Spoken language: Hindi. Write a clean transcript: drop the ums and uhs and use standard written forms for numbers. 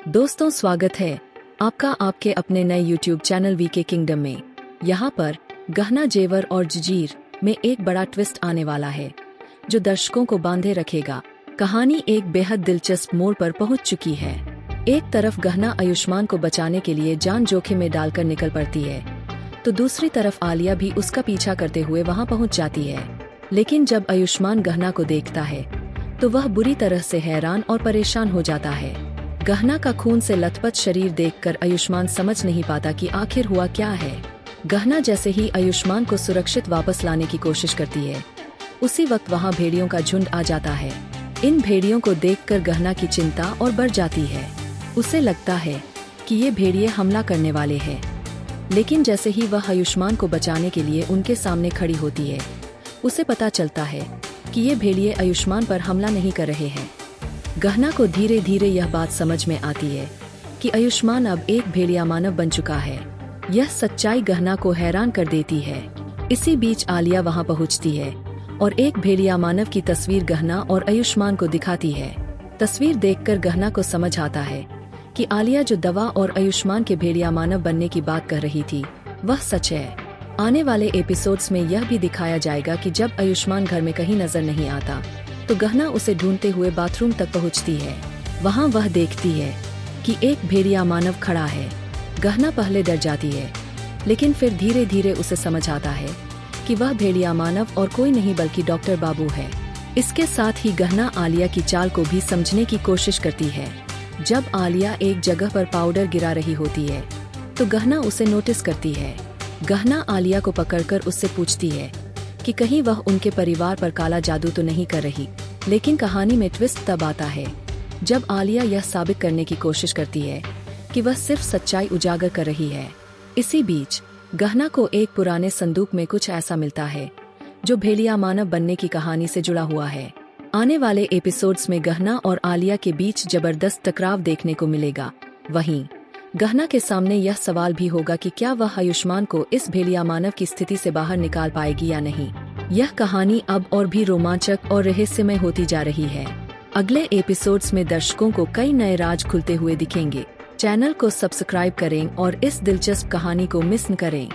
दोस्तों, स्वागत है आपका आपके अपने नए YouTube चैनल वीके किंगडम में। यहाँ पर गहना, जेवर और जंजीर में एक बड़ा ट्विस्ट आने वाला है जो दर्शकों को बांधे रखेगा। कहानी एक बेहद दिलचस्प मोड़ पर पहुँच चुकी है। एक तरफ गहना आयुष्मान को बचाने के लिए जान जोखिम में डालकर निकल पड़ती है, तो दूसरी तरफ आलिया भी उसका पीछा करते हुए वहां पहुंच जाती है। लेकिन जब आयुष्मान गहना को देखता है तो वह बुरी तरह से हैरान और परेशान हो जाता है। गहना का खून से लथपथ शरीर देखकर आयुष्मान समझ नहीं पाता कि आखिर हुआ क्या है। गहना जैसे ही आयुष्मान को सुरक्षित वापस लाने की कोशिश करती है, उसी वक्त वहां भेड़ियों का झुंड आ जाता है। इन भेड़ियों को देखकर गहना की चिंता और बढ़ जाती है। उसे लगता है कि ये भेड़िए हमला करने वाले हैं। लेकिन जैसे ही वह आयुष्मान को बचाने के लिए उनके सामने खड़ी होती है, उसे पता चलता है कि ये भेड़िए आयुष्मान पर हमला नहीं कर रहे हैं। गहना को धीरे धीरे यह बात समझ में आती है कि आयुष्मान अब एक भेड़िया मानव बन चुका है। यह सच्चाई गहना को हैरान कर देती है। इसी बीच आलिया वहां पहुंचती है और एक भेड़िया मानव की तस्वीर गहना और आयुष्मान को दिखाती है। तस्वीर देखकर गहना को समझ आता है कि आलिया जो दवा और आयुष्मान के भेड़िया मानव बनने की बात कर रही थी, वह सच है। आने वाले एपिसोड्स में यह भी दिखाया जाएगा कि जब आयुष्मान घर में कहीं नजर नहीं आता, तो गहना उसे ढूंढते हुए बाथरूम तक पहुंचती है। वहां वह देखती है कि एक भेड़िया मानव खड़ा है। गहना पहले डर जाती है, लेकिन फिर धीरे धीरे उसे समझ आता है कि वह भेड़िया मानव और कोई नहीं बल्कि डॉक्टर बाबू है। इसके साथ ही गहना आलिया की चाल को भी समझने की कोशिश करती है। जब आलिया एक जगह पर पाउडर गिरा रही होती है, तो गहना उसे नोटिस करती है। गहना आलिया को पकड़कर उससे पूछती है कि कहीं वह उनके परिवार पर काला जादू तो नहीं कर रही। लेकिन कहानी में ट्विस्ट तब आता है जब आलिया यह साबित करने की कोशिश करती है कि वह सिर्फ सच्चाई उजागर कर रही है। इसी बीच गहना को एक पुराने संदूक में कुछ ऐसा मिलता है जो भेड़िया मानव बनने की कहानी से जुड़ा हुआ है। आने वाले एपिसोड्स में गहना और आलिया के बीच जबरदस्त टकराव देखने को मिलेगा। वहीं गहना के सामने यह सवाल भी होगा कि क्या वह आयुष्मान को इस भेड़िया मानव की स्थिति से बाहर निकाल पाएगी या नहीं। यह कहानी अब और भी रोमांचक और रहस्यमय होती जा रही है। अगले एपिसोड्स में दर्शकों को कई नए राज खुलते हुए दिखेंगे। चैनल को सब्सक्राइब करें और इस दिलचस्प कहानी को मिस न करें।